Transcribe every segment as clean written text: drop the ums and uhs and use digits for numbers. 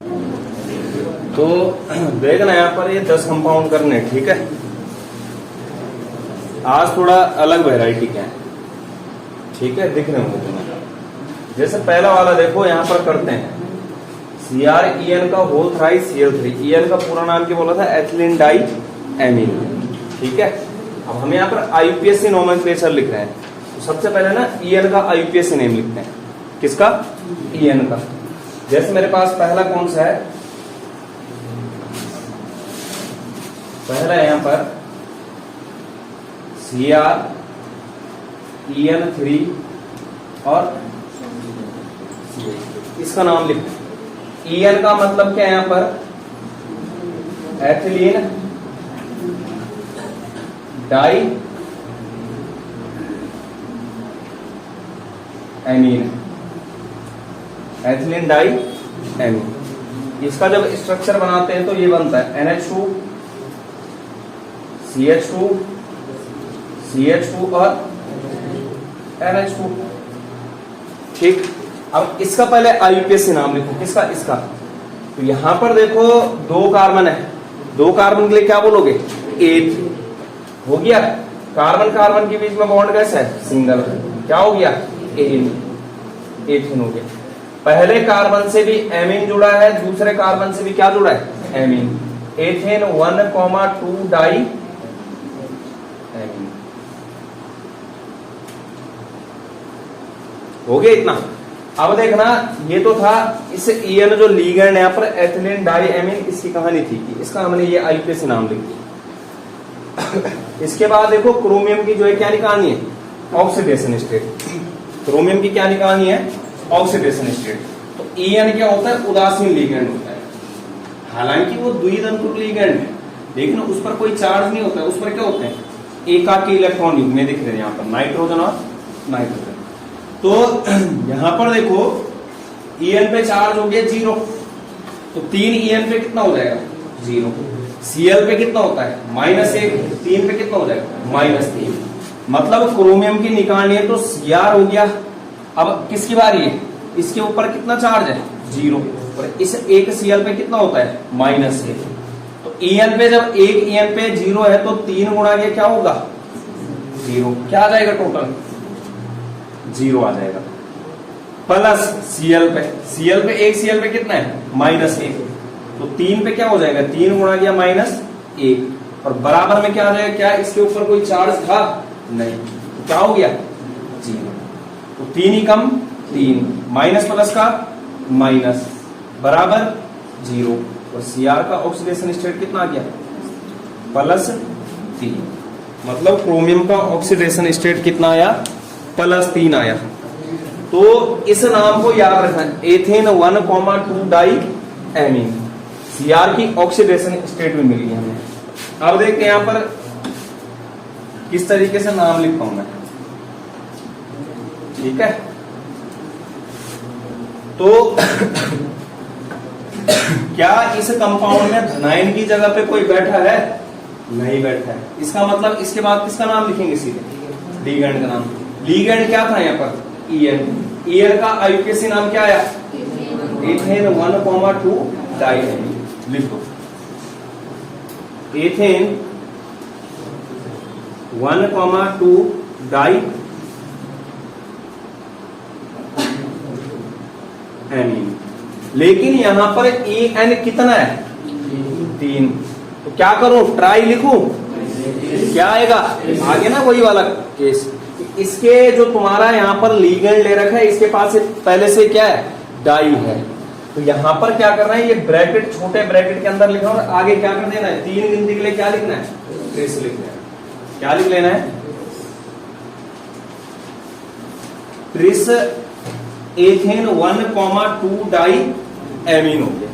तो देखना यहाँ पर ये 10 कंपाउंड करने, ठीक है। आज थोड़ा अलग वैरायटी के हैं, ठीक है, दिख रहे होंगे तुम्हें। जैसे पहला वाला देखो, यहाँ पर करते हैं CrEn का होल थ्राइस Cl3। En का पूरा नाम क्या बोला था? एथिलीन डाई एमीन, ठीक है। अब हम यहाँ पर IUPAC नोमेनक्लेचर लिख रहे हैं, तो सबसे पहले ना En का IUPAC नेम लिखते हैं। किसका? En का। जैसे मेरे पास पहला कौन सा है? पहला है यहाँ पर CrEn3 और इसका नाम लिखते हैं। En का मतलब क्या है यहाँ पर? Ethylene die amine, ethylene die amine. इसका जब स्ट्रक्चर बनाते हैं तो ये बनता है NH2 CH2 CH2 और NH2, ठीक। अब इसका पहले IUPAC नाम लिखो। किसका? इसका। तो यहां पर देखो 2 कार्बन है, 2 कार्बन के लिए क्या बोलोगे? 8 हो गया। कार्बन कार्बन के बीच में बॉन्ड कैसा है? सिंगल। क्या हो गया? एथीन हो गया। पहले कार्बन से भी एमीन जुड़ा है, दूसरे कार्बन से भी क्या जुड़ा है? एमीन। Ethane 1,2 die amine. हो गया इतना। अब देखना, ये तो था इस En जो लीगेंड यहाँ पर एथिलीन डाई एमीन, इसकी कहानी थी कि इसका हमने ये IUPAC नाम लिख दिया। इसके बाद देखो क्रोमियम की जो है क्या कहानी है? Oxidation state. क्रोमियम की क्या कहानी है? Oxidation state. तो En क्या होता है? उदासीन लीगेंड होता है। हालांकि वो द्वितंतुक लीगेंड है, लेकिन उस पर कोई चार्ज नहीं होता है। उस पर क्या होते हैं? एकाकी इलेक्ट्रॉन युग्म में दिख रहे हैं यहाँ पर, नाइट्रोजन और नाइट्रोजन। तो यहां पर देखो En पे चार्ज हो गया 0, तो 3 En पे कितना हो जाएगा? 0। Cl पे कितना होता है? -1। 3 पे कितना हो जाएगा? -3। मतलब क्रोमियम की निकालनी है तो Cr हो गया। अब किसकी बारी है? इसके ऊपर कितना चार्ज है? 0। और इस एक Cl पे कितना होता है? -1। तो En पे जब एक En पे 0 है तो 3 गुणा ये क्या होगा? 0। क्या आ जाएगा टोटल? 0 आ जाएगा। प्लस Cl पे एक Cl पे कितना है? -1। तो 3 पे क्या हो जाएगा? 3 गुणा गया -1, और बराबर में क्या आ जाएगा? क्या इसके ऊपर कोई चार्ज था? नहीं। तो क्या हो गया? 0। तो 3 ही कम 3, माइनस प्लस का माइनस, बराबर 0। और Cr का ऑक्सीडेशन स्टेट कितना आ गया? +3। मतलब क्रोमियम का ऑक्सीडेशन स्टेट कितना आया? +3 आया। तो इस नाम को याद रखना, एथेन 1,2 डाई एमीन। Cr की ऑक्सीडेशन स्टेट में मिली है हमें। अब देखते हैं यहां पर किस तरीके से नाम लिख पाऊं मैं, ठीक है। तो क्या इस कंपाउंड में धनायन की जगह पे कोई बैठा है? नहीं बैठा है। इसका मतलब इसके बाद किसका नाम लिखेंगे? सीधे लीगेंड का नाम। लीगेंड क्या था यहाँ पर? En का IUPAC नाम क्या आया? Ethane 1,2 die amine. लिख दो एथेन 1,2 डाई एमीन। लेकिन यहां पर En कितना है? 3। तो क्या करूं? ट्राई लिखूं? क्या आएगा? आगे ना वही वाला केस। इसके जो तुम्हारा यहाँ पर लीगेंड ले रखा है, इसके पास पहले से क्या है? डाई है। तो यहां पर क्या करना है? ये ब्रैकेट, छोटे ब्रैकेट के अंदर लिखना, और आगे क्या कर देना है? 3 गिनती के लिए क्या लिखना है? ट्रेस लिखना है। क्या लिख लेना है? ट्रिस एथेन 1,2 डाई एमीन हो गया।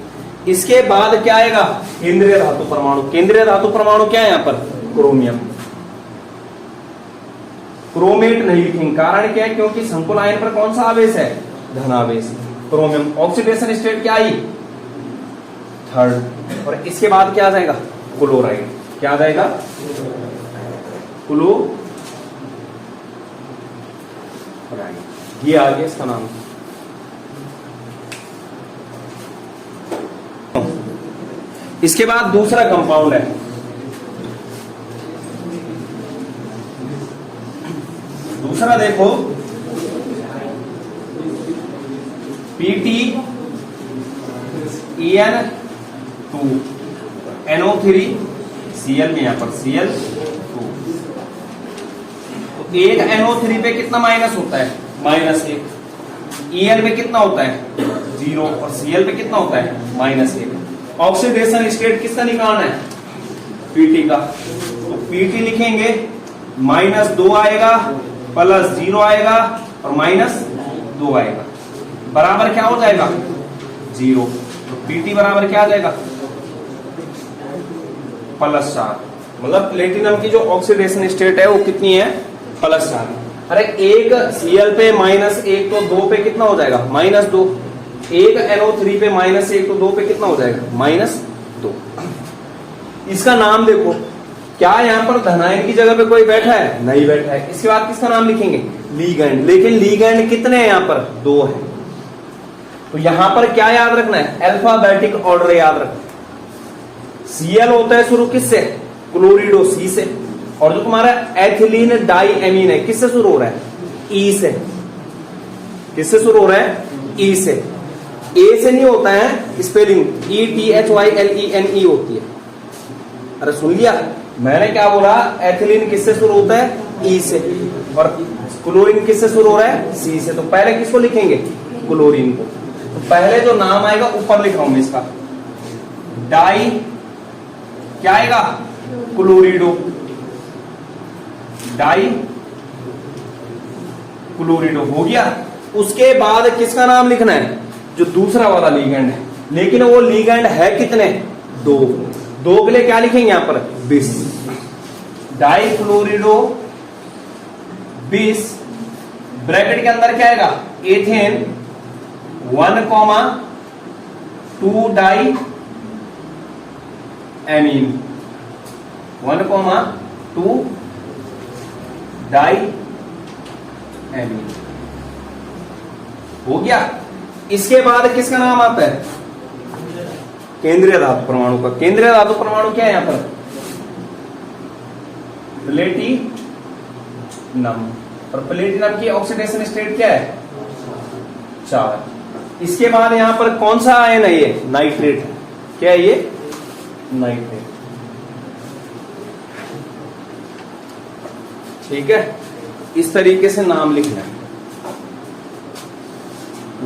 इसके बाद क्या आएगा? केंद्रीय धातु परमाणु। केंद्रीय धातु परमाणु क्या है यहाँ पर? क्रोमियम। क्रोमेट नहीं लिखेंगे, कारण क्या है? क्योंकि संकुल आयन पर कौन सा आवेश है? धनावेश। क्रोमियम। ऑक्सीडेशन स्टेट क्या आई? 3rd। और इसके बाद क्या आ जाएगा? क्लोराइड। क्या आ जाएगा? क्लोराइड। ये आ गया इसका नाम। इसके बाद दूसरा कंपाउंड है, दूसरा देखो PtEn2 NO3 Cl में यहां पर Cl2। तो एक NO3 पे कितना माइनस होता है? -1। En में कितना होता है? 0। और Cl पे कितना होता है? -1। ऑक्सीडेशन स्टेट किसका निकालना है? Pt का। तो Pt लिखेंगे -2 आएगा, +0 आएगा और -2 आएगा, बराबर क्या हो जाएगा? 0। तो Pt बराबर क्या आ जाएगा? +4। मतलब प्लेटिनम की जो ऑक्सीडेशन स्टेट है वो कितनी है? +4। अरे एक Cl पे -1 तो 2 पे कितना हो जाएगा? -2। एक NO3 पे -1 तो 2 पे कितना हो जाएगा? -2। इसका नाम देखो, क्या यहाँ पर धनायन की जगह पे कोई बैठा है? नहीं बैठा है। इसके बाद किसका नाम लिखेंगे? लीगैंड। लेकिन लीगैंड कितने हैं यहाँ पर? 2 है। तो यहां पर क्या याद रखना है? अल्फाबेटिक ऑर्डर याद रखना। Cl होता है शुरू किससे? क्लोरिडो C से। और जो तुम्हारा एथिलीन डाइएमीन है किससे शुरू हो रहा है? E से। किससे शुरू हो रहा है? E से। A से नहीं होता है, स्पेलिंग ETHYLENE होती है। अरे सुन लिया मैंने क्या बोला? एथिलीन किससे शुरू होता है? E से। और क्लोरीन किससे शुरू हो रहा है? C से। तो पहले किसको लिखेंगे? क्लोरीन को। तो पहले जो नाम आएगा ऊपर लिखा हूं इसका, डाई क्या आएगा? क्लोरिडो, डाई क्लोरिडो हो गया। उसके बाद किसका नाम लिखना है? जो दूसरा वाला लीगैंड है। लेकिन वो लीगैंड है कितने? 2। 2 के लिए क्या लिखेंगे यहां पर? 20। डाई क्लोरिडो 20, ब्रैकेट के अंदर क्या आएगा? Ethane 1,2 die amine, 1,2 die amine हो गया। इसके बाद किसका नाम आता है? केंद्रीय धातु परमाणु का। केंद्रीय धातु परमाणु क्या है यहां पर? प्लेटिनम। और प्लेटिनम की ऑक्सीडेशन स्टेट क्या है? 4। इसके बाद यहां पर कौन सा आयन है? ये नाइट्रेट है। क्या है ये? नाइट्रेट। ठीक है, इस तरीके से नाम लिखना है,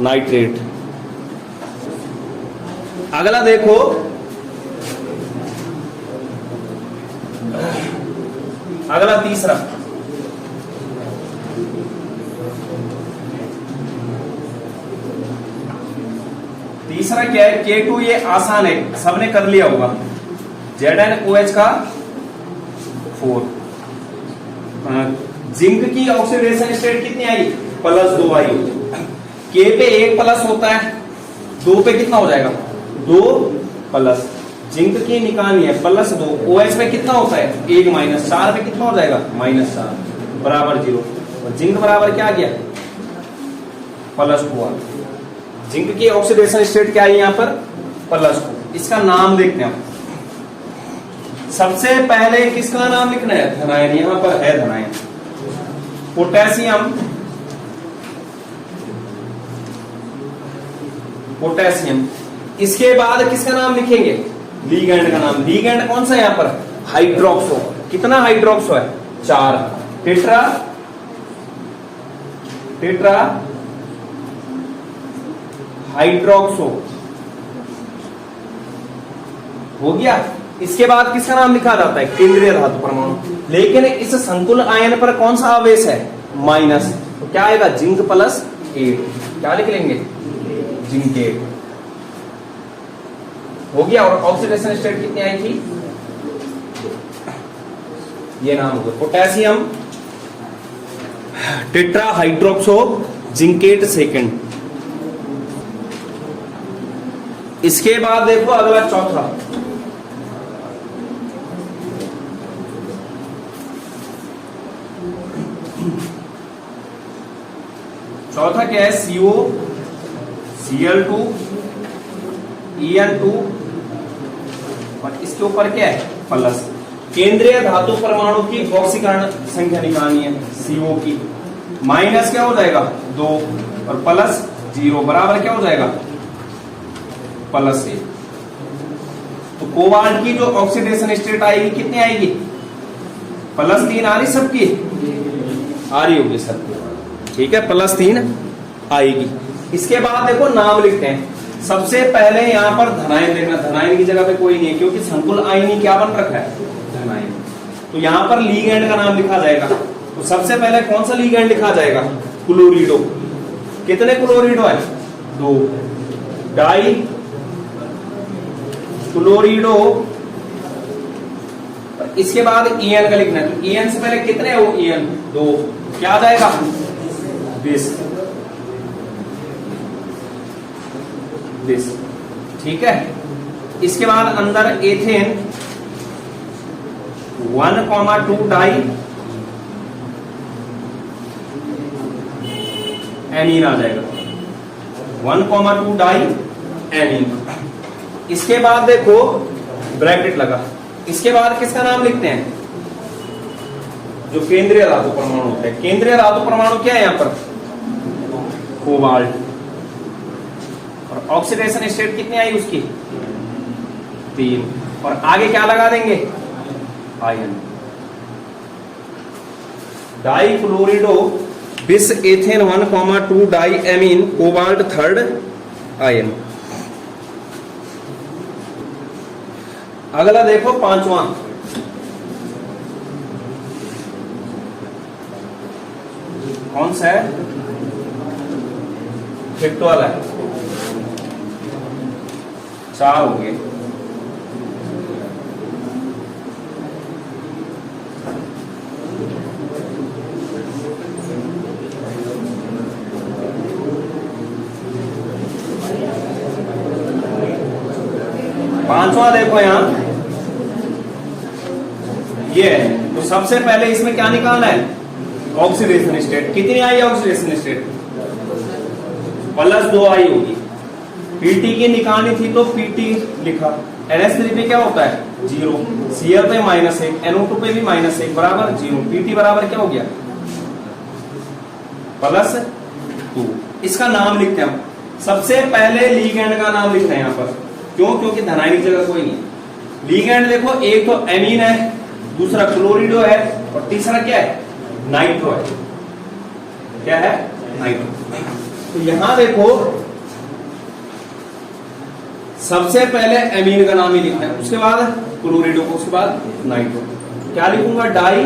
नाइट्रेट। अगला देखो, अगला तीसरा, तीसरा क्या है? K2। ये आसान है, सबने कर लिया होगा। ZnOH का 4। जिंक की ऑक्सीडेशन स्टेट कितनी आई? +2 आई। K पे 1 प्लस होता है, 2 पे कितना हो जाएगा? 2 प्लस। जिंक की निकालनी है, +2। OH पे कितना होता है? 1 माइनस। 4 पे कितना हो जाएगा? -4 बराबर 0। और जिंक बराबर क्या आ गया? +2। जिंक की ऑक्सीडेशन स्टेट क्या है यहां पर? +2। इसका नाम देखते हैं। सबसे पहले किसका नाम लिखना है? धनायन। यहां पर है धनायन। Potassium, potassium. इसके बाद किसका नाम लिखेंगे? लीगैंड का नाम। लीगैंड कौन सा है यहां पर? हाइड्रोक्सो। कितना हाइड्रोक्सो है? 4। टेट्रा, टेट्रा हाइड्रोक्सो हो गया। इसके बाद किसका नाम लिखा जाता है? केंद्रीय धातु परमाणु। लेकिन इस संकुल आयन पर कौन सा आवेश है? माइनस। तो क्या आएगा? जिंक +8। क्या लिख लेंगे? जिंकेट हो गया। और ऑक्सीडेशन स्टेट कितनी आई थी? ये नाम हो गया, पोटेशियम टेट्रा हाइड्रोक्सो जिंकेट 2। इसके बाद देखो अगला चौथा, चौथा क्या है? CO, Cl2, En2 और इसके ऊपर क्या है प्लस। केंद्रीय धातु परमाणु की ऑक्सीकरण संख्या निकालनी है CO की। माइनस क्या हो जाएगा 2 और प्लस 0 बराबर क्या हो जाएगा +1। तो कोबाल्ट की जो ऑक्सीडेशन स्टेट आएगी कितनी आएगी +3 आ रही सबकी आ रही होगी सबकी, ठीक है +3 आएगी। इसके बाद देखो नाम लिखते हैं। सबसे पहले यहाँ पर धनायन देखना, धनायन की जगह पे कोई नहीं है क्योंकि संकुल आयनी क्या बन रखा है धनायन। तो यहाँ पर लीगैंड का नाम लिखा जाएगा। तो सबसे पहले कौन सा लीगैंड लिखा जाएगा क्लोरिडो। कितने क्लोरिडो है 2। डाई क्लोरिडो। इसके बाद EN का लिखना है। तो EN से पहले कितने हो EN 2 क्या आ जाएगा 20, ठीक है। इसके बाद अंदर एथेन 1,2 डाई एमीन आ जाएगा 1,2 डाई एमीन। इसके बाद देखो ब्रैकेट लगा। इसके बाद किसका नाम लिखते हैं जो केंद्रीय धातु परमाणु होता है। केंद्रीय धातु परमाणु क्या है यहाँ पर कोबाल्ट। और ऑक्सीडेशन स्टेट कितनी आई उसकी 3 और आगे क्या लगा देंगे ion. Dichlorido bis ethane 1,2 die amine cobalt 3rd ion. अगला देखो 5वां कौन सा है फिफ्थ वाला है 4 हो गए। पांचवा देखो यहां ये है। तो सबसे पहले इसमें क्या निकालना है ऑक्सीडेशन स्टेट। कितनी आई ऑक्सीडेशन स्टेट +2 आई होगी। पीटी की निकालनी थी तो पीटी लिखा। NH3 पे क्या होता है 0, Cl पे -1, NO2 पे भी -1 बराबर 0। पीटी बराबर क्या हो गया +2। इसका नाम लिखते हैं हम। सबसे पहले लीगैंड का नाम लिखते हैं यहाँ पर। क्यों क्योंकि धनायन की जगह कोई नहीं। लीगैंड देखो एक तो एमीन है, दूसरा क्लोरिडो है और तीसरा क्या है नाइट्रो है। क्या है नाइट्रो। तो यहां देखो सबसे पहले एमीन का नाम ही लिखना है, उसके बाद क्लोरिडो को, उसके बाद नाइट्रो। क्या लिखूंगा डाई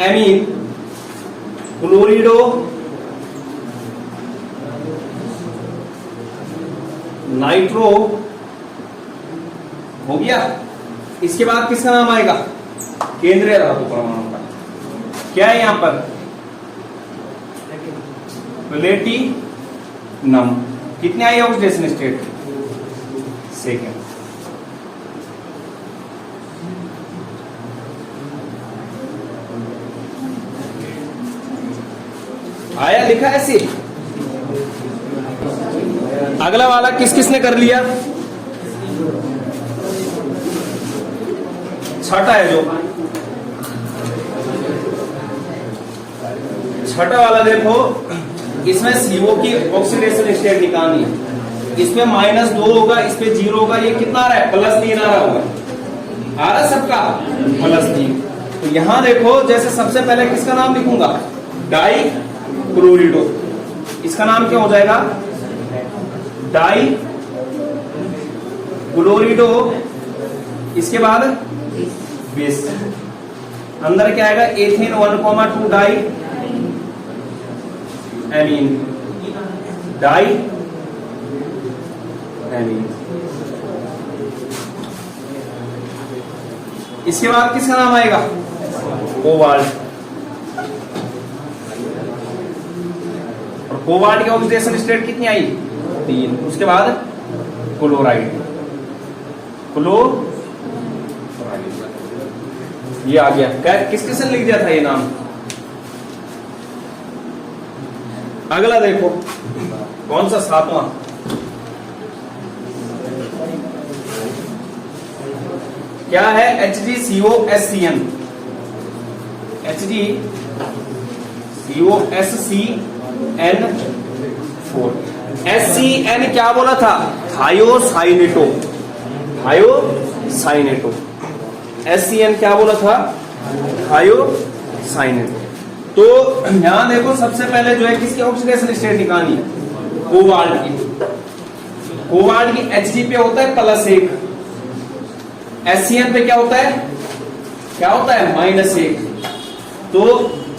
एमीन क्लोरिडो नाइट्रो हो गया। इसके बाद किसका नाम आएगा केंद्रीय धातु परमाणु का। क्या है यहां पर प्लेटिनम। कितने आई ऑक्सीडेशन स्टेट 2nd। आया लिखा ऐसे। अगला वाला किस किसने कर लिया छठा है जो छठा वाला देखो इसमें CO की ऑक्सीडेशन स्टेट निकालनी है। इसमें -2 होगा, इस पे 0 होगा। ये कितना आ रहा है +3 आ रहा होगा। आ रहा सबका +3। तो यहां देखो जैसे सबसे पहले किसका नाम लिखूंगा डाई क्लोरिडो। इसका नाम क्या हो जाएगा डाई क्लोरिडो। इसके बाद 20 अंदर क्या आएगा ethane 1,2 die amine diamine. इसके बाद किसका नाम आएगा कोबाल्ट। और कोबाल्ट की ऑक्सीडेशन स्टेट कितनी आई 3। उसके बाद क्लोराइड ये आ गया। किस किसने लिख दिया था ये नाम। अगला देखो कौन सा 7वां क्या है HgCOSCN, HgCOSCN4। SCN क्या बोला था? Thiocyanato, thiocyanato. SCN क्या बोला था? थायोसाइनेटो। तो यहां देखो सबसे पहले जो है किसकी ऑक्सीडेशन स्टेट निकालनी है? कोबाल्ट की। कोबाल्ट की Hg पे होता है +1, SCN पे क्या होता है? -1। तो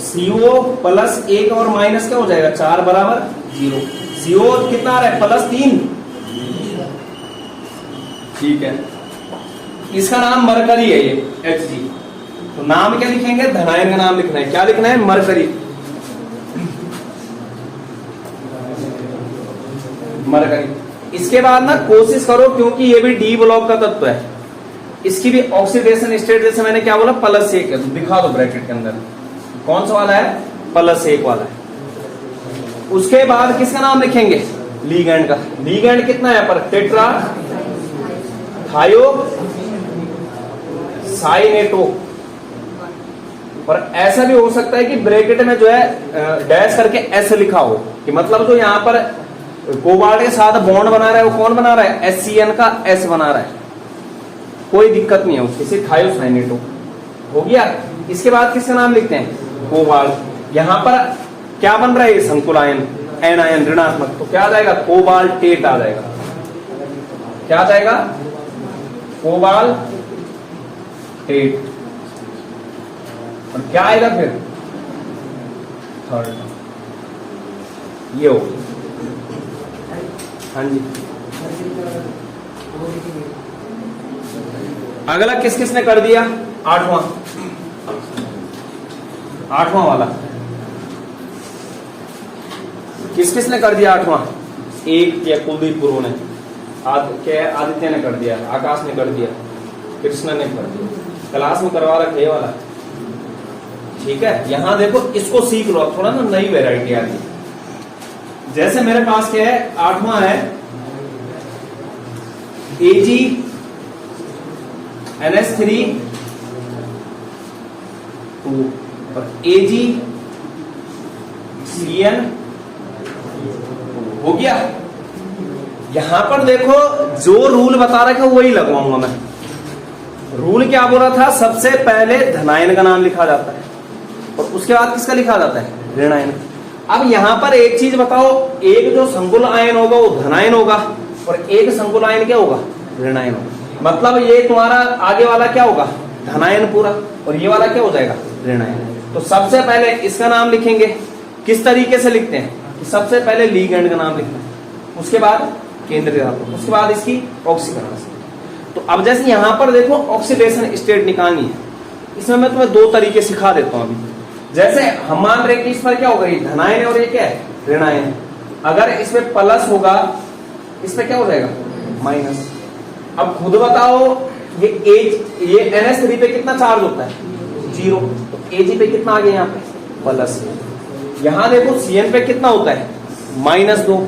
CO +1 और माइनस क्या हो जाएगा? 4 = 0। CO कितना आ रहा है? +3। ठीक है, इसका नाम मरकरी है ये Hg। तो नाम क्या लिखेंगे? धनायन का नाम लिखना है। क्या लिखना है? Mercury, mercury. इसके बाद ना कोशिश करो, क्योंकि ये भी डी ब्लॉक का तत्व है, इसकी भी ऑक्सीडेशन स्टेट जैसे मैंने क्या बोला +1 है, तो दिखा दो ब्रैकेट के अंदर कौन सा वाला है? +1 वाला है। उसके बाद किसका नाम लिखेंगे? लीगैंड का। लीगैंड कितना है यहाँ पर? Tetra thiocyanato. और ऐसा भी हो सकता है कि ब्रैकेट में जो है डैश करके S लिखा हो, कि मतलब जो यहाँ पर कोबाल्ट के साथ बॉन्ड बना रहा है वो कौन बना रहा है? SCN का S बना रहा है, कोई दिक्कत नहीं है उसकी, सिर्फ थायोसाइनेटो हो गया। इसके बाद किसका नाम लिखते हैं? कोबाल्ट। यहां पर क्या बन रहा है? संकुल आयन, एन आयन ऋणात्मक, तो क्या आ जाएगा? कोबाल्टेट आ जाएगा। क्या आ जाएगा? कोबाल्टेट। और क्या आएगा फिर? थर्ड, ये हो। हाँ जी, अगला किस किसने कर दिया? आठवां वाला किस किसने कर दिया? आठवां एक क्या कुलदीप गुरु ने, आदित्य ने कर दिया, आकाश ने कर दिया, कृष्णा ने कर दिया। क्लास में करवा रखे ये वाला। ठीक है, यहां देखो इसको सीख लो, थोड़ा ना नई वेराइटी आ रही है। जैसे मेरे पास क्या है? 8वां है AgNH3 और AgCN हो गया। यहां पर देखो जो रूल बता रखा है वही लगवाऊंगा मैं। रूल क्या बोला था? सबसे पहले धनायन का नाम लिखा जाता है और उसके बाद किसका लिखा जाता है? ऋणायन। अब यहां पर एक चीज बताओ, एक जो संकुल आयन होगा वो धनायन होगा और एक संकुल आयन क्या होगा? ऋणायन होगा। मतलब ये तुम्हारा आगे वाला क्या होगा? धनायन पूरा, और ये वाला क्या हो जाएगा? ऋणायन। तो सबसे पहले इसका नाम लिखेंगे। किस तरीके से लिखते हैं? सबसे पहले लीगैंड का नाम लिखना है, उसके बाद केंद्रीय धातु, उसके बाद इसकी ऑक्सीकरण। तो अब जैसे यहां पर देखो ऑक्सीडेशन स्टेट निकालनी है, इसमें मैं तुम्हें 2 तरीके सिखा देता हूं अभी। जैसे हम मान रहे कि इस पर क्या होगा? ये धनायन है और ये क्या है? ऋणायन। अगर इसमें प्लस होगा, इस पे क्या हो जाएगा? माइनस। अब खुद बताओ, ये NH3 पे कितना चार्ज होता है? 0। तो Ag पे कितना आ गया? यहाँ पे प्लस। यहां देखो Cn पे कितना होता है? -2।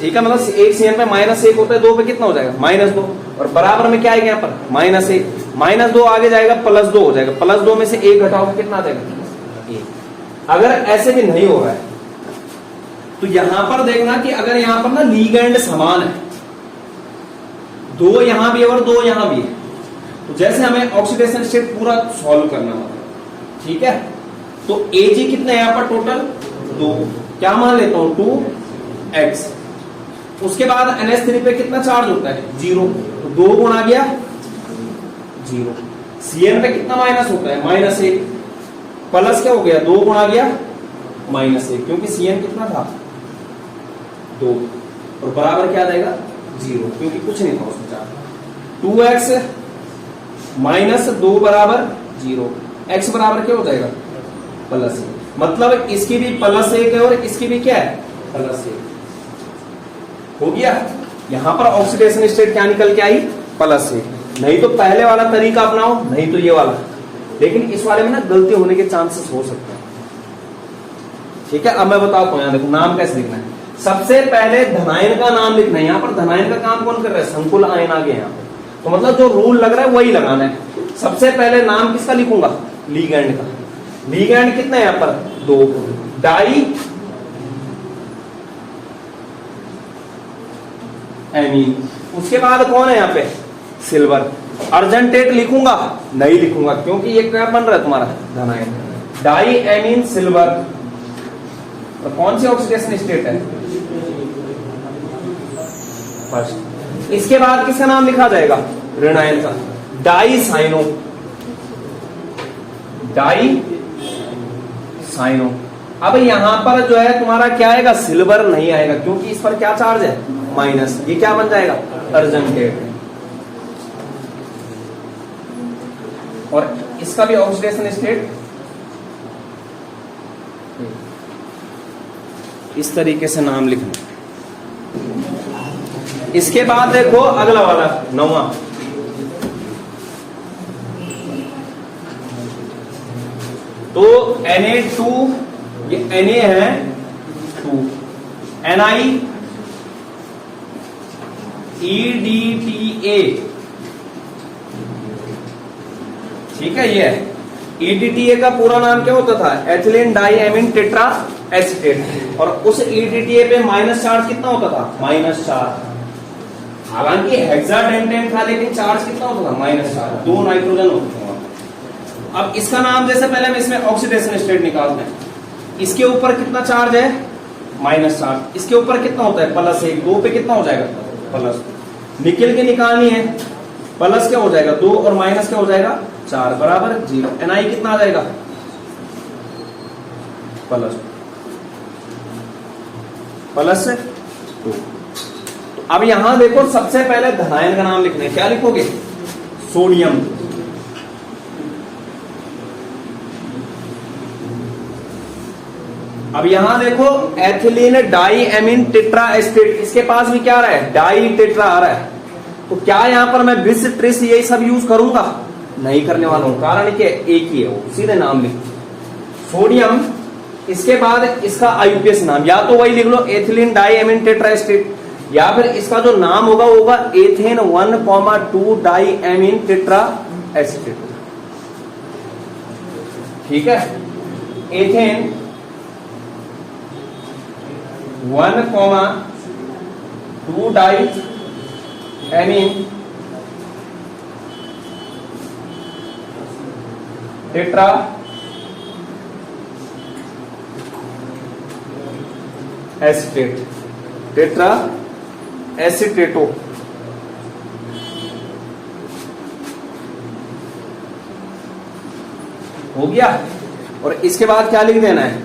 ठीक है, मतलब एक Cn पे -1 होता है, 2 पे कितना हो जाएगा? -2। और बराबर में क्या आएगा यहाँ पर? -1। -2 आगे जाएगा, +2 हो जाएगा। +2 में से 1 घटाओ कितना आ जाएगा? 1। अगर ऐसे भी नहीं हो रहा है तो यहां पर देखना कि अगर यहां पर ना लीगैंड समान है, 2 यहां भी है और 2 यहां भी है, तो जैसे हमें ऑक्सीडेशन स्टेट पूरा सॉल्व करना होगा। ठीक है, तो Ag कितना है यहाँ पर? टोटल 2। क्या मान लेता हूं? 2x। उसके बाद NH3 पे कितना चार्ज होता है? 0। तो 2 गुण आ गया 0। Cn पे कितना माइनस होता है? -1। प्लस क्या हो गया? 2 गुण आ गया -1, क्योंकि Cn कितना था? 2। और बराबर क्या आ जाएगा? 0, क्योंकि कुछ नहीं था उसमें चार्ज। 2x -2 बराबर 0। x बराबर क्या हो जाएगा? +1। मतलब इसकी भी +1 है और इसकी भी क्या है? +1 हो गया। यहां पर ऑक्सीडेशन स्टेट क्या निकल के आई? +1। नहीं तो पहले वाला तरीका अपनाओ, नहीं तो ये वाला। लेकिन इस वाले में ना गलती होने के चांसेस हो सकते हैं। ठीक है, अब मैं बताता हूं। यहां देखो नाम कैसे लिखना है। सबसे पहले धनायन का नाम लिखना है। यहां पर धनायन का काम कौन कर रहा है? संकुल आयन आ गया यहाँ पे। तो मतलब जो रूल लग रहा है वही लगाना है। सबसे पहले नाम किसका लिखूंगा, लीगैंड का। लीगैंड कितने हैं यहाँ पर, 2, डाई एमीन। उसके बाद कौन है यहाँ पे, सिल्वर। अर्जेंटेट लिखूंगा, नहीं लिखूंगा, क्योंकि ये क्या बन रहा है तुम्हारा, धनायन। डाई एमीन सिल्वर, तो कौन सी ऑक्सीडेशन स्टेट है, फर्स्ट। इसके बाद किसका नाम लिखा जाएगा, ऋणायन का, डाई साइनो। Die cyano. अब यहां पर जो है तुम्हारा क्या आएगा, सिल्वर नहीं आएगा, क्योंकि इस पर क्या चार्ज है, माइनस। ये क्या बन जाएगा, अर्जेंटेट। और इसका भी ऑक्सीडेशन स्टेट इस तरीके से नाम लिखना। इसके बाद देखो अगला वाला 9वां, तो Na2, ये Na है 2, Ni EDTA, ठीक है। ये EDTA का पूरा नाम क्या होता था, ethylene die amine tetra acetate. और उस EDTA पे माइनस चार्ज कितना होता था, -4। हालांकि हेक्साडेंटेन था, लेकिन चार्ज कितना होता था, -4, 2 नाइट्रोजन होते थे। अब इसका नाम जैसे पहले हम इसमें ऑक्सीडेशन स्टेट निकालते हैं। इसके ऊपर कितना चार्ज है, -4। इसके ऊपर कितना होता है, +1, 2 पे कितना हो जाएगा, प्लस। निकल के निकालनी है, प्लस क्या हो जाएगा 2 और माइनस क्या हो जाएगा 4 बराबर 0। Ni कितना आ जाएगा, प्लस 2। तो अब यहां देखो सबसे पहले धनायन का नाम लिखना है, क्या लिखोगे, सोडियम। अब यहां देखो ethylene die amine tetra estate, इसके पास भी क्या आ रहा है, डाई टेट्रा आ रहा है। तो क्या यहां पर मैं बिस ट्रिस यही सब यूज करूंगा, नहीं करने वाला हूं, कारण कि एक ही है वो, सीधे नाम लिख सोडियम। इसके बाद इसका आईयूपीएस नाम, या तो वही लिख लो ethylene die amine tetra acetate, या फिर इसका जो नाम होगा वो होगा ethane 1,2 die amine tetra acetate, ठीक है। Ethane 1,2 die amine tetra acetate, tetra acetato. हो गया। और इसके बाद क्या लिख देना है,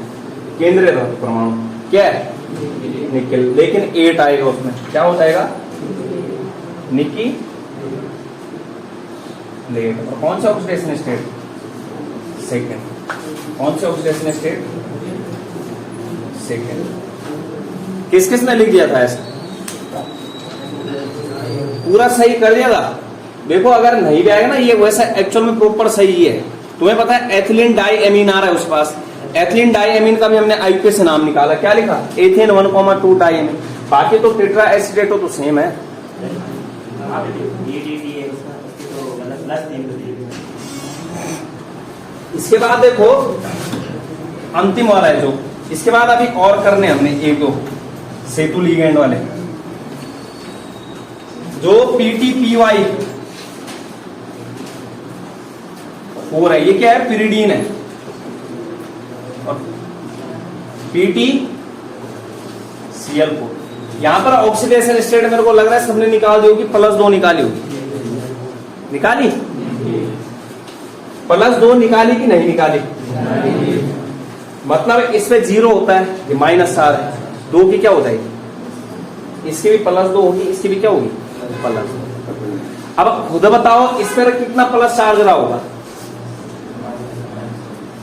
केंद्रीय परमाणु क्या है, निकेल, लेकिन 8 आएगा उसमें, क्या हो जाएगा, निकी लेट। और कौन सा ऑक्सीडेशन स्टेट, सेकंड। कौन सा ऑक्सीडेशन स्टेट, सेकंड। किस किस ने लिख दिया था ऐसा, पूरा सही कर दिया था। देखो अगर नहीं भी आएगा ना ये, वैसा एक्चुअल में प्रॉपर सही है। तुम्हें पता है एथिलीन डाई एमीन आ रहा है उसके पास, एथिलीन डाई एमीन का भी हमने आईयूपीएस से नाम निकाला, क्या लिखा, एथेन 1,2 डाई एमीन। बाकी तो टेट्रा एसीटेटो तो सेम है। इसके बाद देखो अंतिम वाला है जो, इसके बाद अभी और करने हमने एक दो सेतु लीगैंड वाले, जो PTPY 4 है, ये क्या है, पिरिडीन है। और PTCl4, यहां पर ऑक्सीडेशन स्टेट मेरे को लग रहा है सबने निकाल दी होगी, +2 निकाली होगी, निकाली, +2 निकाली कि नहीं निकाली, मतलब इसमें 0 होता है, ये -4 है, 2 की क्या हो जाएगी, इसकी भी +2 होगी, इसकी भी क्या होगी, प्लस। अब खुद बताओ इस पर कितना प्लस चार्ज रहा होगा,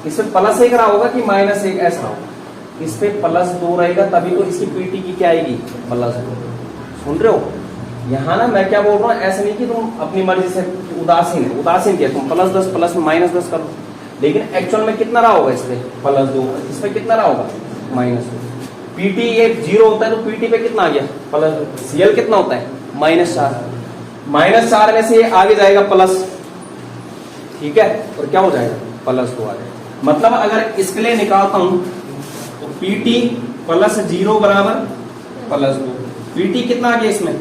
इसमें +1 रहा होगा कि -1, ऐसा होगा। इस पे +2 रहेगा, तभी तो इसकी पीटी की क्या आएगी, +2। सुन रहे हो, यहाँ ना मैं क्या बोल रहा हूँ, ऐसा नहीं कि तुम अपनी मर्जी से उदासीन है, उदासीन क्या, तुम +10 प्लस में -10 करो, लेकिन एक्चुअल में कितना रहा होगा, इसमें +2, इसमें कितना रहा होगा, -2। पीटी ये 0 होता है तो पीटी पे कितना आ गया, +2। Cl कितना होता है, -4। -4 में से ये आगे जाएगा प्लस, ठीक है, और क्या हो जाएगा +2 आ जाएगा। मतलब अगर इसके लिए निकालता हूं तो PT +0 बराबर +2, PT कितना आ गया इसमें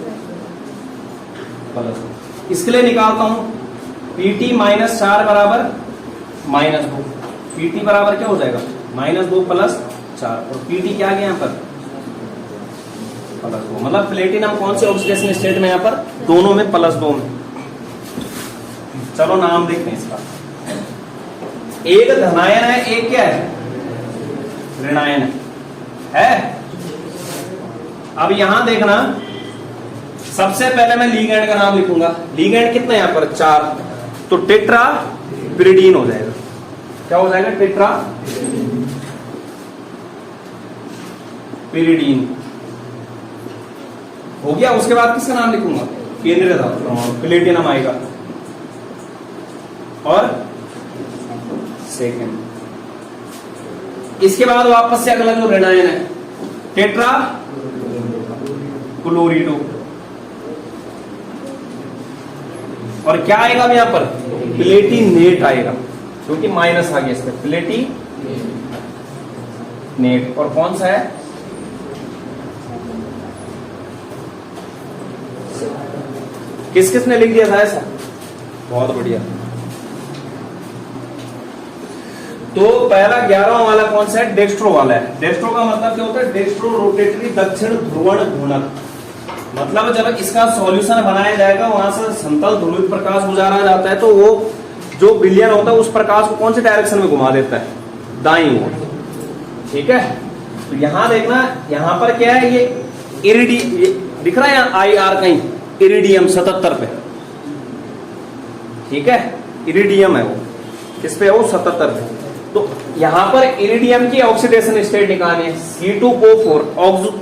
+2। इसके लिए निकालता हूं PT -4 बराबर -2, PT बराबर क्या हो जाएगा -2 + 4, और PT क्या आ गया यहाँ पर +2। मतलब प्लेटिनम कौन से ऑक्सीडेशन स्टेट में यहाँ पर दोनों में +2 में। चलो नाम देखते हैं इसका। एक धनायन है, एक क्या है ऋणायन है। अब यहां देखना, सबसे पहले मैं लीगैंड का नाम लिखूंगा। लीगैंड कितना है यहाँ पर 4, तो टेट्रा पिरिडीन हो जाएगा। क्या हो जाएगा टेट्रा पिरिडीन हो गया। उसके बाद किसका नाम लिखूंगा केंद्रीय धातु परमाणु प्लेटिनम आएगा, और सेकंड। इसके बाद वापस से अगला जो ऋणायन है टेट्रा क्लोरिडो, और क्या आएगा अब यहां पर प्लेटिनेट आएगा, क्योंकि माइनस आ गया इसमें प्लेटिनेट। और कौन सा है किस किस ने लिख दिया था ऐसा, बहुत बढ़िया। तो पहला 11वां वाला कौन सा है डेक्स्ट्रो वाला है। डेक्स्ट्रो का मतलब क्या होता है डेक्स्ट्रो रोटेटरी दक्षिण ध्रुवण घूर्णक। मतलब जब इसका सॉल्यूशन बनाया जाएगा वहां से समतल ध्रुवित प्रकाश गुजारा जाता है, तो वो जो विलयन होता है उस प्रकाश को कौन से डायरेक्शन में घुमा देता है दाईं ओर, ठीक है। तो यहां देखना, यहां पर क्या है ये दिख रहा है यहाँ IR कहीं इरिडियम 77 पे, ठीक है, इरिडियम है वो, किस पे है वो 77 पे। तो यहां पर इरिडियम की ऑक्सीडेशन स्टेट निकालनी है। C2O4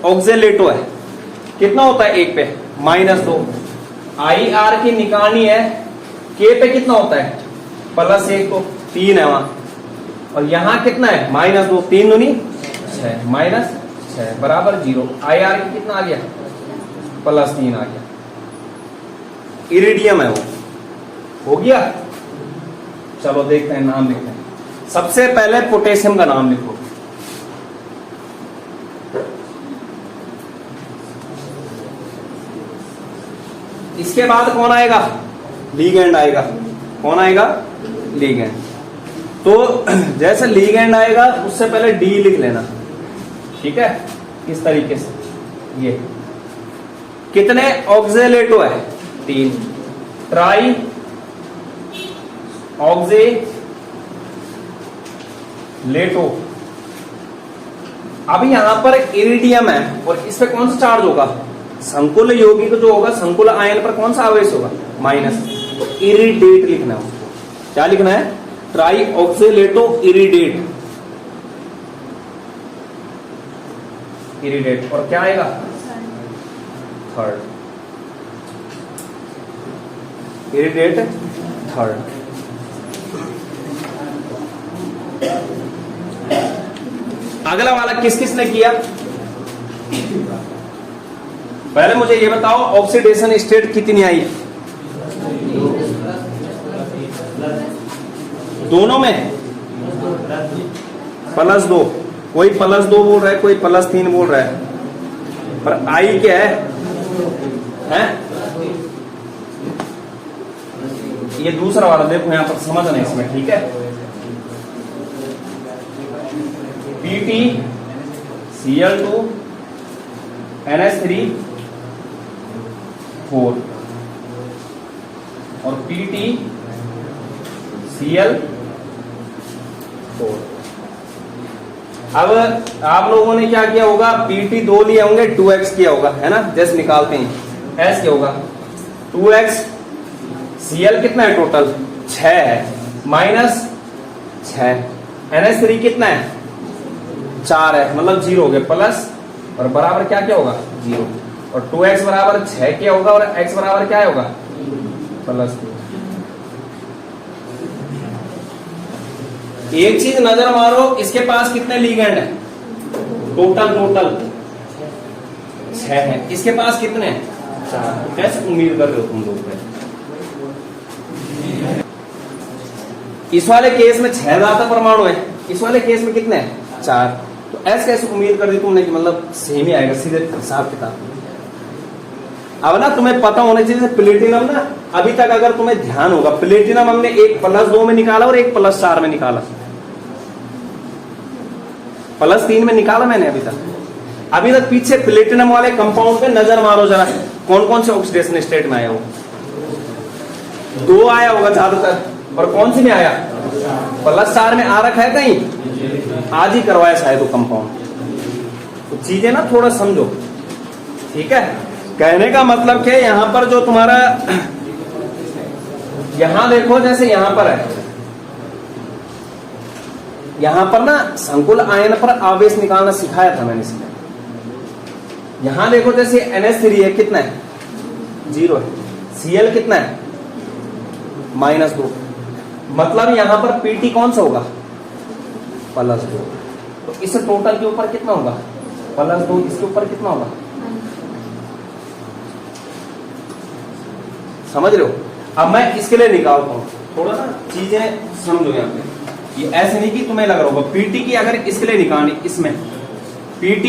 ऑक्जेलेटो है, कितना होता है 1 पे -2। IR की निकालनी है K पे कितना होता है +1, तो 3 है वहां, और यहां कितना है -2, 3 दूनी 6 -6 बराबर 0। IR की कितना आ गया +3 आ गया। इरिडियम है वो, हो गया। चलो देखते हैं, नाम लिखते हैं। सबसे पहले पोटेशियम का नाम लिखो। इसके बाद कौन आएगा लीगैंड आएगा। कौन आएगा लीगैंड। तो जैसे लीगैंड आएगा उससे पहले D लिख लेना, ठीक है, इस तरीके से। ये कितने ऑक्जेलेटो है 3, ट्राई ऑक्जेलेटो। अब यहां पर इरिडियम है और इस पे कौन सा चार्ज होगा संकुल यौगिक जो होगा, संकुल आयन पर कौन सा आवेश होगा माइनस, तो इरिडेट लिखना है उसको। क्या लिखना है ट्राई ऑक्जेलेटो इरिडेट, इरिडेट। और क्या आएगा थर्ड, इरिडेट थर्ड। अगला वाला किस किस ने किया, पहले मुझे ये बताओ ऑक्सीडेशन स्टेट कितनी आई दोनों में +2। कोई +2 बोल रहा है, कोई +3 बोल रहा है, पर आई क्या है, हैं? ये दूसरा वाला देखो यहां पर समझना इसमें, ठीक है। PT Cl2 NH3 4 और PT Cl4। अब आप लोगों ने क्या किया होगा, PT 2 लिए होंगे, 2x किया होगा, है ना, जैसे निकालते हैं S क्या होगा 2x, Cl कितना है टोटल 6 है, -6, NH3 कितना है 4 है, मतलब 0 हो गया, प्लस और बराबर क्या क्या होगा 0, और 2x बराबर 6 क्या होगा, और x बराबर क्या होगा +2। एक चीज नजर मारो, इसके पास कितने लीगैंड है टोटल 6 है, इसके पास कितने 4। कैसे उम्मीद कर रहे हो तुम लोग? इस वाले केस में 6 धातु परमाणु है, इस वाले केस में कितने हैं? 4। तो ऐसे कैसे उम्मीद कर दी तुमने कि मतलब सेम ही आएगा सीधे हिसाब किताब? अब ना तुम्हें पता होना चाहिए प्लेटिनम ना, अभी तक अगर तुम्हें ध्यान होगा प्लेटिनम हमने एक +2 में निकाला और एक +4 में निकाला, +3 में निकाला मैंने अभी तक पीछे प्लेटिनम वाले कंपाउंड पे नजर मारो जरा, कौन कौन से ऑक्सीडेशन स्टेट में आया हो? 2 आया होगा ज्यादातर, और कौन सी में आया? +4 में आ रखा है कहीं? आज ही करवाया शायद वो कंपाउंड। तो चीजें ना थोड़ा समझो, ठीक है? कहने का मतलब क्या, यहां पर जो तुम्हारा यहां देखो जैसे यहां पर है, यहां पर ना संकुल आयन पर आवेश निकालना सिखाया था मैंने इसमें। यहां देखो जैसे NH3 है, कितना है? 0 है। Cl कितना है? -2। मतलब यहां पर Pt कौन सा होगा? +2। तो इस टोटल के ऊपर कितना होगा? +2। इसके ऊपर कितना होगा? समझ रहे हो? अब मैं इसके लिए निकालता हूं, थोड़ा ना चीजें समझो यहाँ पे। ये ऐसे नहीं कि तुम्हें लग रहा होगा Pt की अगर इसके लिए निकालनी, इसमें Pt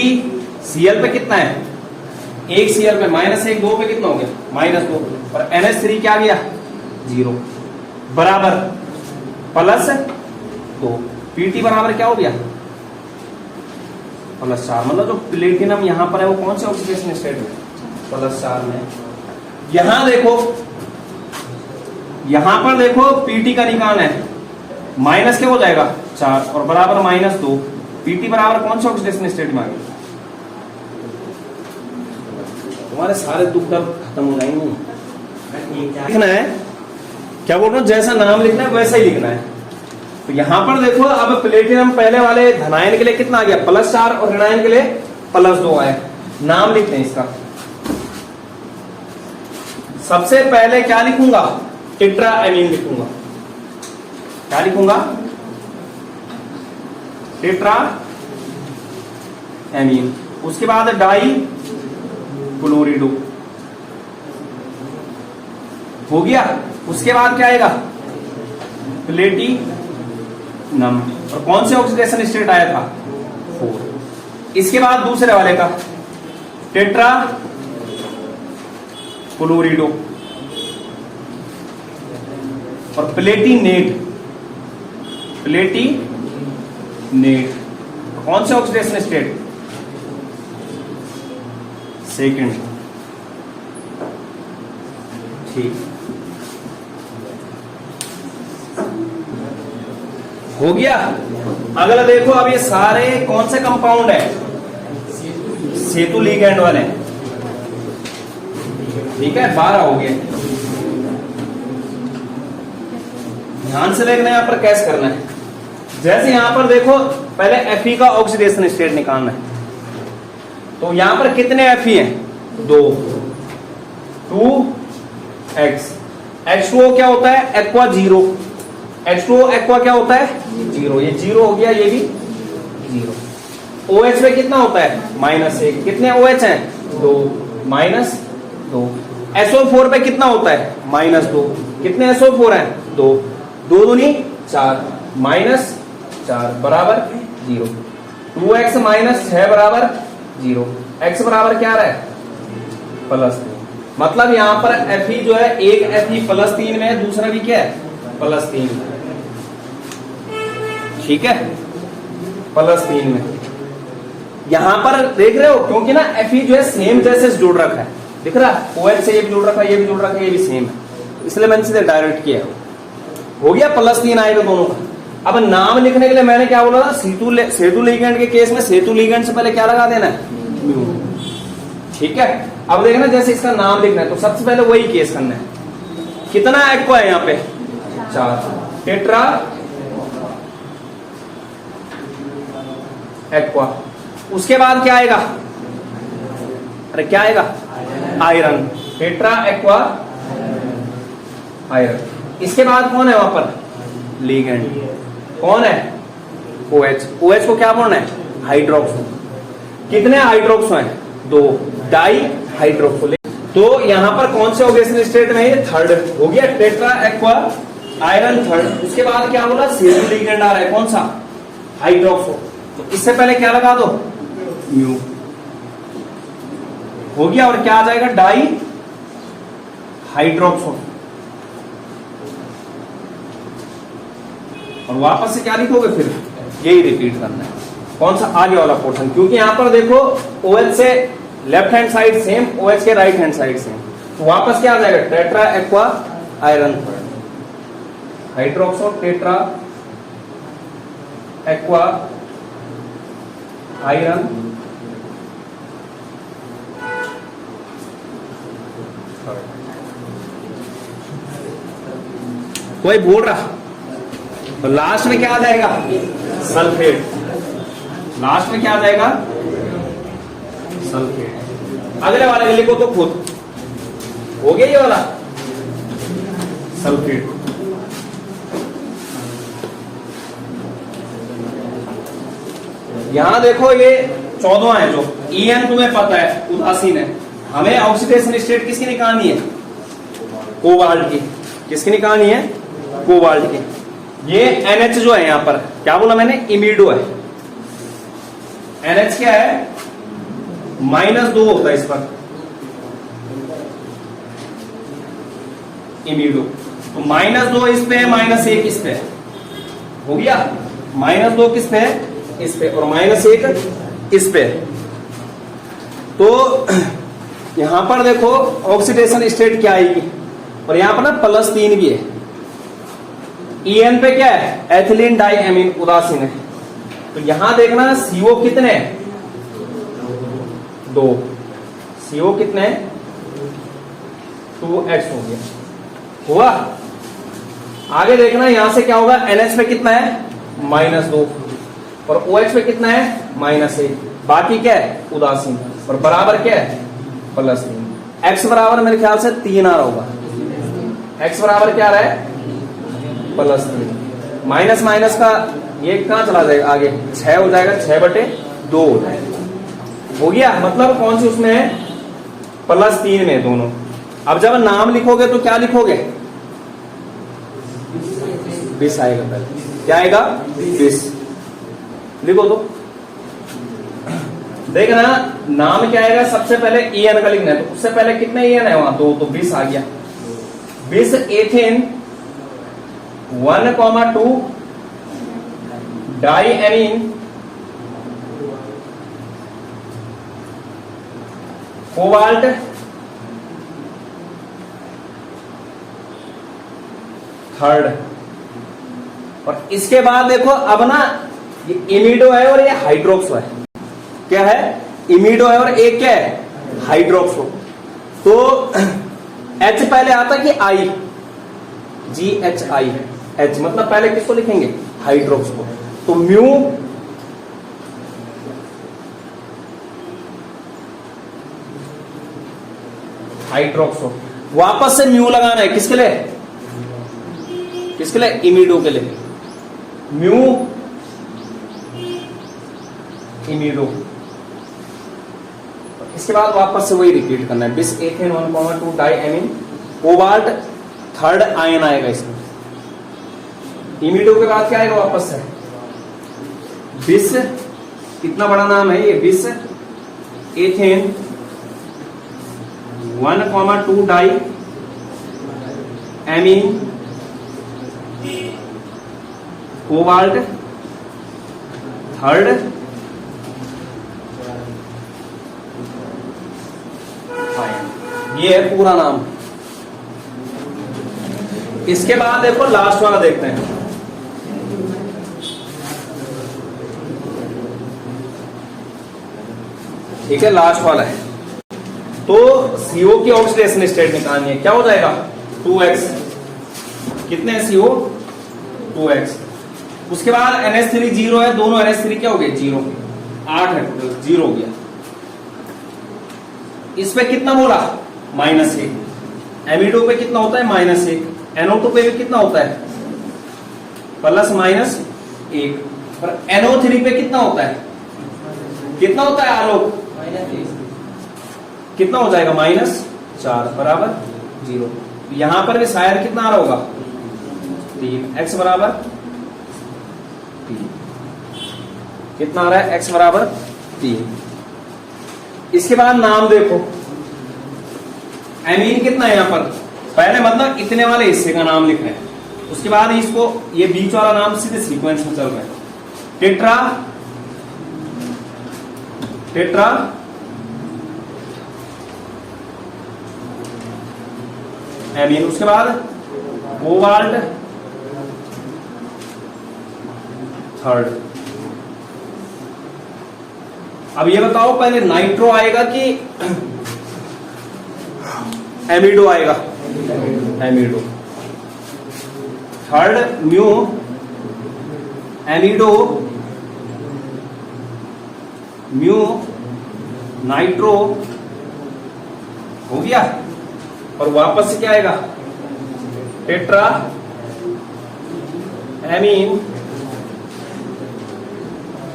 Cl पे कितना है? 1 Cl पे -1, 2 पे कितना हो गया? -2। और NH3 क्या गया? 0 बराबर +2। Pt बराबर क्या हो गया? +4। मतलब जो प्लेटिनम यहां पर है वो कौन से ऑक्सीडेशन स्टेट में? +4 में। यहां देखो, यहां पर देखो Pt का निकालना है, माइनस क्या हो जाएगा? 4 और बराबर -2। Pt बराबर कौन से ऑक्सीडेशन स्टेट में आ गया? तुम्हारे सारे दुख दर्द खत्म हो जाएंगे। लिखना है, क्या बोल रहा हूं, जैसा नाम लिखना है वैसा ही लिखना है। तो यहां पर देखो अब प्लेटिनम पहले वाले धनायन के लिए कितना आ गया? +4 और ऋणायन के लिए +2 आया। नाम लिखते हैं इसका। सबसे पहले क्या लिखूंगा? टेट्राएमीन लिखूंगा। क्या लिखूंगा? टेट्राएमीन। उसके बाद डाई क्लोरिडो हो गया। उसके बाद क्या आएगा? प्लेटिनम। और कौन से ऑक्सीडेशन स्टेट आया था? 4। इसके बाद दूसरे वाले का टेट्रा क्लोरिडो और प्लेटिनेट। प्लेटिनेट कौन से ऑक्सीडेशन स्टेट? 2nd। ठीक हो गया। अगला देखो, अब ये सारे कौन से कंपाउंड है? सेतु लिगैंड वाले। ठीक है, 12 हो गए। ध्यान से देखना है यहां पर कैसे करना है। जैसे यहां पर देखो पहले Fe का ऑक्सीडेशन स्टेट निकालना है, तो यहां पर कितने Fe हैं? 2 2x। H2O क्या होता है? एक्वा 0। H2O एक्वा क्या होता है? 0। ये 0 हो गया, ये भी 0। OH में कितना होता है? -1। कितने OH हैं? 2 -2। SO4 पे कितना होता है? -2। कितने SO4 हैं? 2 2 दूनी 4 -4 बराबर 0। 2x -6 बराबर 0। x बराबर क्या आ रहा है? +3। मतलब यहां पर Fe जो है, एक Fe +3 में है, दूसरा भी क्या है? +3। ठीक है, +3 में। यहां पर देख रहे हो, क्योंकि ना Fe जो है सेम जैसे जुड़ रखा है, दिख रहा है? OH से ये भी जुड़ रखा है, ये भी जुड़ रखा है, ये भी सेम है, इसलिए मैंने सीधे डायरेक्ट किया। हो गया, +3 आएगा दोनों का। अब नाम लिखने के लिए मैंने क्या बोला था? सेतु लिगैंड के केस में सेतु लिगैंड से पहले क्या लगा देना है? ठीक है। अब देखना, जैसे इसका नाम लिखना है तो सबसे पहले वही केस करना है। कितना एक्वा है यहाँ पे? 4। Tetra aqua. उसके बाद क्या आएगा? अरे क्या आएगा? आयरन। Tetra aqua iron. इसके बाद कौन है वहां पर? लिगैंड। कौन है? OH। OH को क्या बोलना है? हाइड्रोक्सो। कितने हाइड्रोक्सो हैं? 2 डाई हाइड्रोक्सो। तो यहां पर कौन से ऑक्सीडेशन स्टेट में है? थर्ड हो गया, टेट्रा एक्वा आयरन थर्ड। उसके बाद क्या बोला? सीरियल लिगेंड आ रहा है, कौन सा? हाइड्रोक्सो। तो इससे पहले क्या लगा दो? म्यू हो गया, और क्या आ जाएगा? Dihydroxo. और वापस से क्या लिखोगे फिर? यही रिपीट करना है। कौन सा? आगे वाला पोर्शन, क्योंकि यहां पर देखो OH से left hand side same, OH के राइट हैंड साइड सेम, तो वापस क्या आ जाएगा? Tetra aqua iron third, hydroxo tetra aqua iron कोई बोल रहा? तो लास्ट में क्या आ जाएगा? सल्फेट। लास्ट में क्या आ जाएगा? सल्फेट। अगले वाले लिखो तो खुद हो गया ये वाला सल्फेट। यहां देखो ये 14 है, जो EN तुम्हें पता है उदासीन है। हमें ऑक्सीडेशन स्टेट किसकी निकालनी है? कोबाल्ट की। किसकी निकालनी है? कोबाल्ट की। ये NH जो है यहां पर क्या बोला मैंने? इमिडो है। NH क्या है? -2 होता है इस पर, इमिडो। तो -2 इस पे है, -1 इस पे है। हो गया, -2 किस पे है? इस पे, और -1 इस पे। तो यहां पर देखो ऑक्सीडेशन स्टेट क्या आएगी, और यहां पर ना +3 भी है। EN पे क्या है? एथिलीन डाई एमीन उदासीन है। तो यहां देखना CO कितने हैं? 2। CO कितने हैं? 2H हो गया। हुआ? आगे देखना यहां से क्या होगा? NH पे कितना है? -2, और OH पे कितना है? -1। बाकी क्या है? उदासीन। और बराबर क्या है? +3। X बराबर मेरे ख्याल से 3 आ रहा होगा। X बराबर क्या आ रहा है? +3। माइनस माइनस का ये कहां चला जाएगा? आगे 6 हो जाएगा, 6/2 हो जाएगा। हो गया, मतलब कौन सी उसमें है? +3 में दोनों। अब जब नाम लिखोगे तो क्या लिखोगे? 20 आएगा पहले। क्या आएगा? 20 लिखो। तो देखना नाम क्या आएगा? सबसे पहले EN का लिखना है, तो उससे पहले कितने EN है वहां? 2, तो 20 आ गया। 20 ethane 1,2 die amine cobalt third. और इसके बाद देखो अब ना ये इमिडो है और ये हाइड्रोक्सो है। क्या है? इमिडो है और एक क्या है? हाइड्रोक्सो। तो H पहले आता कि I? GHI। H मतलब पहले किसको लिखेंगे? हाइड्रोक्स को। तो म्यू हाइड्रोक्सो। वापस से म्यू लगाना है, किसके लिए? किसके लिए? इमिडो के लिए। Mu imido. इसके बाद वापस से वही रिपीट करना है। 20 ethane 1,2 die amine cobalt third ion आएगा इसमें। इमिडो के बाद क्या आएगा वापस से? 20, कितना बड़ा नाम है ये? 20 ethane 1,2 die amine cobalt third ion. ये है पूरा नाम। इसके बाद देखो लास्ट वाला देखते हैं। ठीक है, लास्ट वाला है। तो CO की ऑक्सीडेशन स्टेट निकालनी है। क्या हो जाएगा? 2X। कितने हैं CO? 2X। उसके बाद NH3 0 है, दोनों NH3 क्या हो गए? 0। 8 है टोटल, 0 हो गया। इस पे कितना बोला? -1। एमिडो पे कितना होता है? -1। NO2 पे भी कितना होता है? +-1। और NO3 पे कितना होता है? कितना होता है आलोक? कितना हो जाएगा? 4 बराबर 0। यहां पर भी शायद कितना आ रहा होगा 3, x बराबर 3। कितना आ रहा है x बराबर 3। इसके बाद नाम देखो, एमीन कितना है यहां पर, पहले मतलब इतने वाले हिस्से का नाम लिख रहे हैं, उसके बाद इसको ये बीच वाला नाम सीधे सीक्वेंस में चल रहा है। टेट्रा टेट्रा एमीन, उसके बाद कोबाल्ट थर्ड। अब ये बताओ पहले नाइट्रो आएगा कि एमिडो आएगा, amido. Third mu amido mu nitro हो गया, और वापस से क्या आएगा tetra amine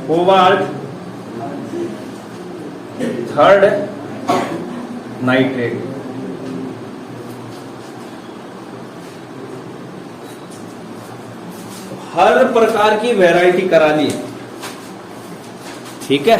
cobalt third nitrate. हर प्रकार की वैरायटी करा ली, ठीक है।